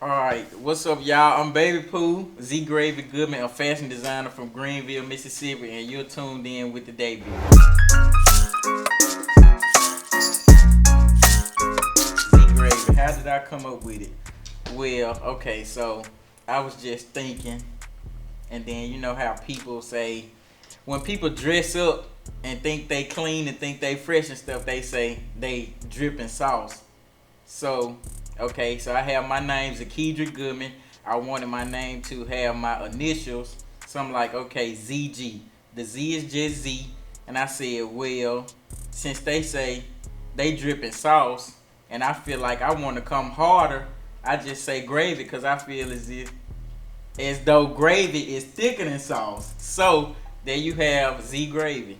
Alright, what's up, y'all? I'm Baby Pooh, Zgraive Goodman, a fashion designer from Greenville, Mississippi, and you're tuned in with the debut. Zgraive, how did I come up with it? Well, okay, so I was just thinking, and then you know how people say, when people dress up and think they clean and think they fresh and stuff, they say they dripping sauce. So, okay, so I have my name Zakedra Goodman. I wanted my name to have my initials. So I'm like, okay, ZG. The Z is just Z. And I said, well, since they say they dripping sauce, and I feel like I want to come harder, I just say gravy because I feel as though gravy is thicker than sauce. So there you have Z gravy.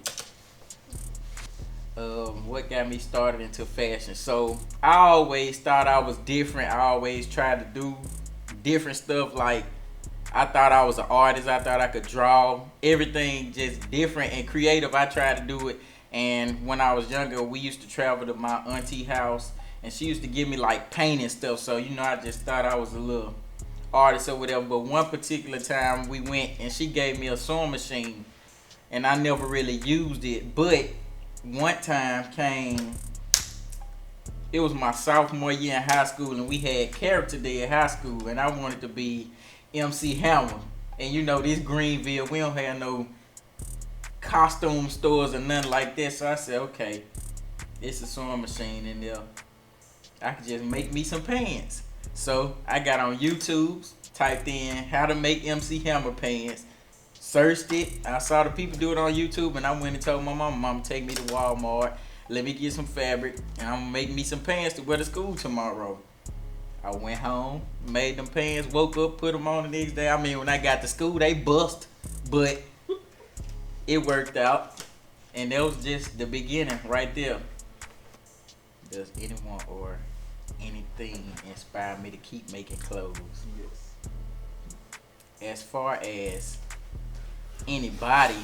What got me started into fashion? So I always thought I was different. I always tried to do different stuff. Like I thought I was an artist. I thought I could draw. Everything just different and creative. I tried to do it. And when I was younger, we used to travel to my auntie house, and she used to give me like paint and stuff. So you know, I just thought I was a little artist or whatever. But one particular time we went, and she gave me a sewing machine, and I never really used it, but one time came, it was my sophomore year in high school, and we had character day at high school, and I wanted to be MC Hammer. And you know, this Greenville, we don't have no costume stores or nothing like that, so I said, okay, it's a sewing machine in there, I could just make me some pants. So I got on YouTube, typed in how to make MC Hammer pants, searched it. I saw the people do it on YouTube, and I went and told my mama, take me to Walmart, let me get some fabric, and I'm gonna make me some pants to wear to school tomorrow. I went home, made them pants, woke up, put them on the next day. I mean, when I got to school, they bust, but it worked out, and that was just the beginning right there. Does anyone or anything inspire me to keep making clothes? Yes. As far as anybody,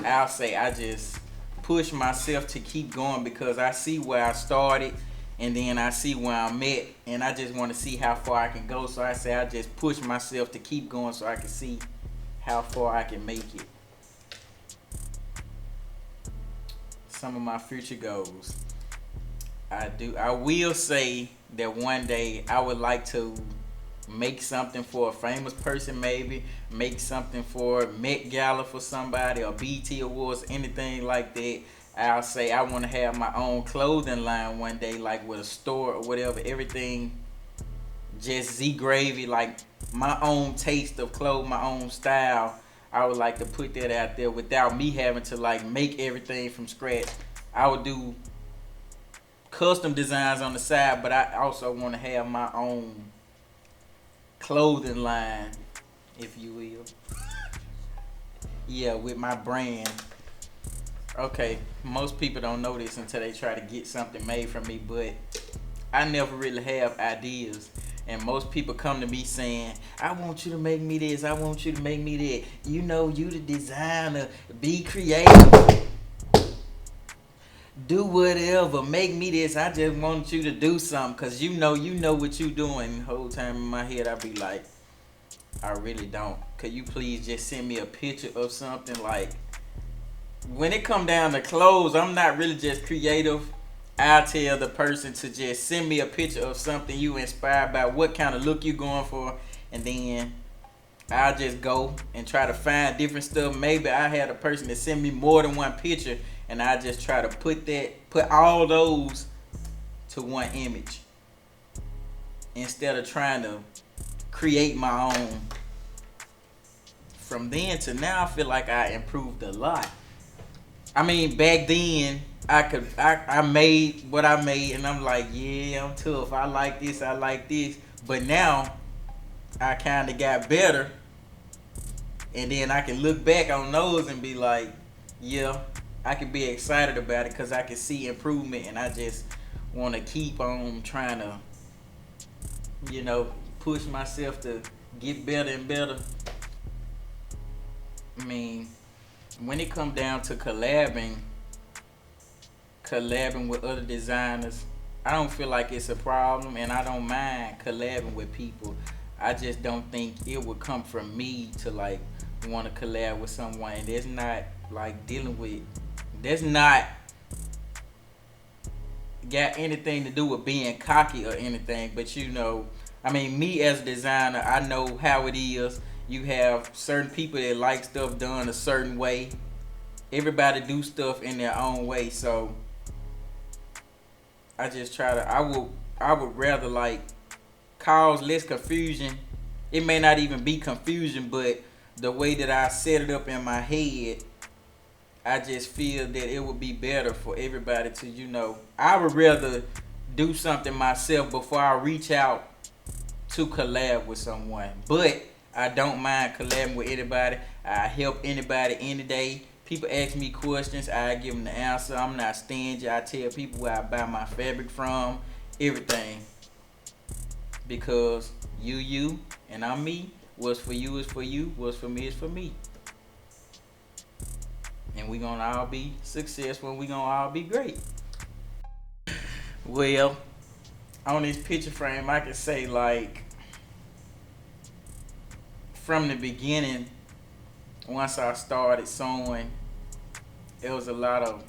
I'll say I just push myself to keep going because I see where I started, and then I see where I'm at, and I just want to see how far I can go. So I say I just push myself to keep going so I can see how far I can make it. Some of my future goals. I will say that one day I would like to make something for a famous person, maybe make something for Met Gala for somebody, or BT Awards, anything like that. I'll say I want to have my own clothing line one day, like with a store or whatever, everything just Z gravy, like my own taste of clothes, my own style. I would like to put that out there without me having to like make everything from scratch. I would do custom designs on the side, but I also want to have my own clothing line, if you will. Yeah, with my brand. Okay, most people don't know this until they try to get something made from me, but I never really have ideas. And most people come to me saying, I want you to make me this, I want you to make me that. You know, you the designer, be creative. Do whatever, make me this. I just want you to do something, cause you know what you doing. The whole time in my head I be like, I really don't. Could you please just send me a picture of something? Like when it come down to clothes, I'm not really just creative. I tell the person to just send me a picture of something you inspired by, what kind of look you going for, and then I'll just go and try to find different stuff. Maybe I had a person that send me more than one picture, and I just try to put all those to one image instead of trying to create my own. From then to now, I feel like I improved a lot. I mean, back then I made what I made, and I'm like, yeah, I'm tough. I like this. But now I kind of got better, and then I can look back on those and be like, yeah, I can be excited about it because I can see improvement, and I just want to keep on trying to, push myself to get better and better. I mean, when it come down to collabing with other designers, I don't feel like it's a problem, and I don't mind collabing with people. I just don't think it would come from me to like want to collab with someone. And that's not like dealing with. That's not got anything to do with being cocky or anything. But you know, I mean, me as a designer, I know how it is. You have certain people that like stuff done a certain way. Everybody do stuff in their own way. So I just try to. I would rather like cause less confusion. It may not even be confusion, but the way that I set it up in my head, I just feel that it would be better for everybody to, I would rather do something myself before I reach out to collab with someone. But I don't mind collabing with anybody. I help anybody any day. People ask me questions, I give them the answer. I'm not stingy. I tell people where I buy my fabric from, everything. Because you, and I'm me. What's for you is for you. What's for me is for me. And we gonna all be successful and we gonna all be great. Well, on this picture frame, I can say like from the beginning, once I started sewing, it was a lot of,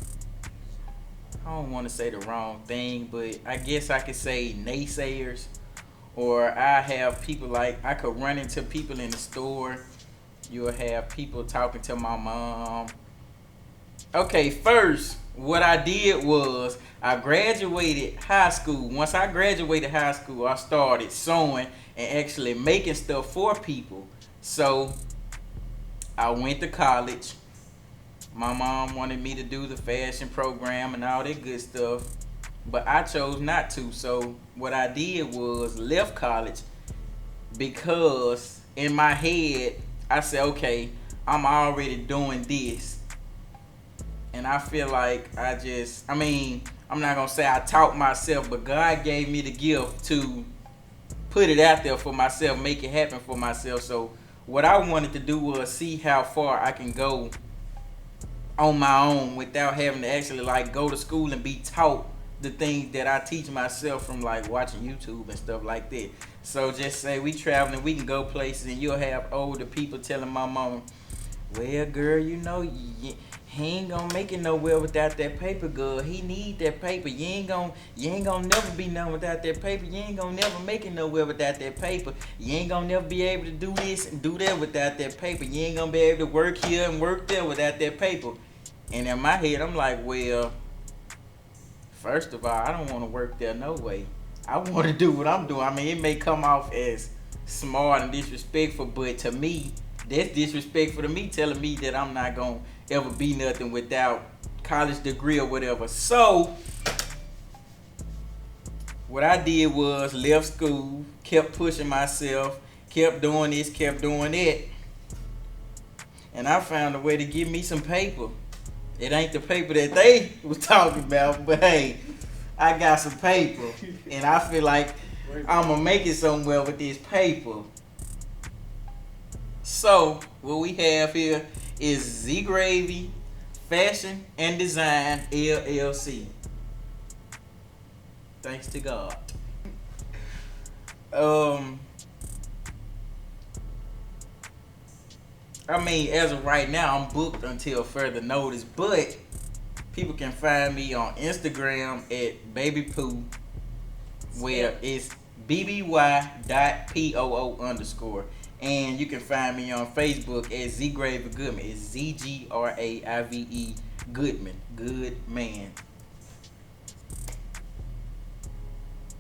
I don't want to say the wrong thing, but I guess I could say naysayers. Or I have people like, I could run into people in the store. You'll have people talking to my mom. Okay, first, what I did was I graduated high school. Once I graduated high school, I started sewing and actually making stuff for people. So I went to college. My mom wanted me to do the fashion program and all that good stuff, but I chose not to. So what I did was left college because in my head I said, okay, I'm already doing this. And I feel like I'm not gonna say I taught myself, but God gave me the gift to put it out there for myself, make it happen for myself. So what I wanted to do was see how far I can go on my own without having to actually like go to school and be taught the things that I teach myself from like watching YouTube and stuff like that. So just say we traveling, we can go places, and you'll have older people telling my mom, well, girl, he ain't gonna make it nowhere without that paper, girl. He need that paper. You ain't gonna never be none without that paper. You ain't gonna never make it nowhere without that paper. You ain't gonna never be able to do this and do that without that paper. You ain't gonna be able to work here and work there without that paper. And in my head, I'm like, well, first of all, I don't want to work there no way. I want to do what I'm doing. I mean, it may come off as smart and disrespectful, but to me, that's disrespectful to me, telling me that I'm not gonna ever be nothing without college degree or whatever. So what I did was left school, kept pushing myself, kept doing this, kept doing that, and I found a way to give me some paper. It ain't the paper that they was talking about, but hey, I got some paper, and I feel like I'm gonna make it somewhere with this paper. So what we have here is Zgraive Fashion and Design LLC. Thanks to God. As of right now, I'm booked until further notice, but people can find me on Instagram at babypoo, where it's bby.poo_. And you can find me on Facebook at Zgraive Goodman. It's ZGRAIVE Goodman. Good man.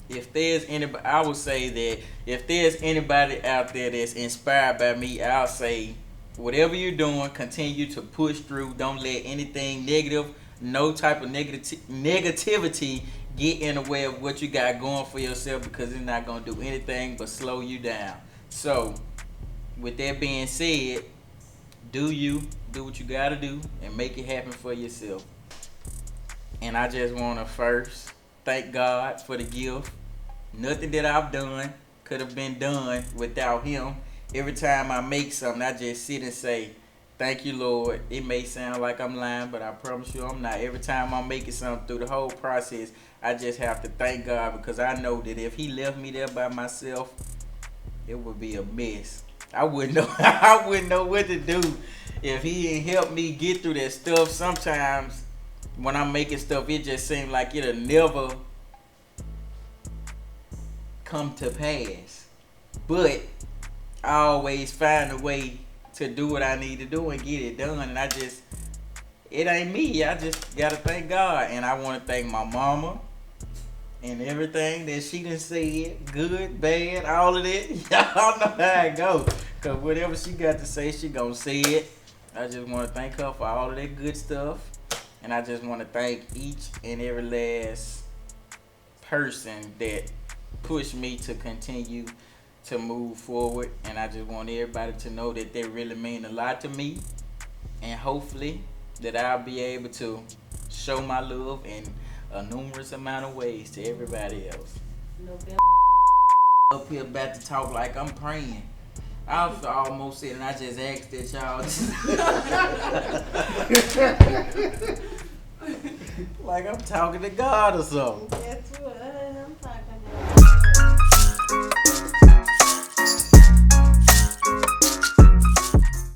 If there's anybody, I would say that if there's anybody out there that's inspired by me, I'll say whatever you're doing, continue to push through. Don't let anything negative, no type of negativity get in the way of what you got going for yourself, because it's not going to do anything but slow you down. So with that being said, do what you gotta do and make it happen for yourself. And I just want to first thank God for the gift. Nothing that I've done could have been done without him. Every time I make something, I just sit and say, Thank you, Lord. It may sound like I'm lying, but I promise you I'm not. Every time I'm making something through the whole process, I just have to thank God because I know that if He left me there by myself, it would be a mess. I wouldn't know. I wouldn't know what to do if He didn't help me get through that stuff. Sometimes when I'm making stuff, it just seems like it'll never come to pass. But I always find a way to do what I need to do and get it done. And it ain't me. I just gotta thank God. And I want to thank my mama and everything that she done said, good, bad, all of that. Y'all know how it go. Cause whatever she got to say, she gonna say it. I just want to thank her for all of that good stuff. And I just want to thank each and every last person that pushed me to continue to move forward. And I just want everybody to know that they really mean a lot to me. And hopefully that I'll be able to show my love in a numerous amount of ways to everybody else. Up here about to talk like I'm praying. I was almost sitting, I just asked that y'all like I'm talking to God or something.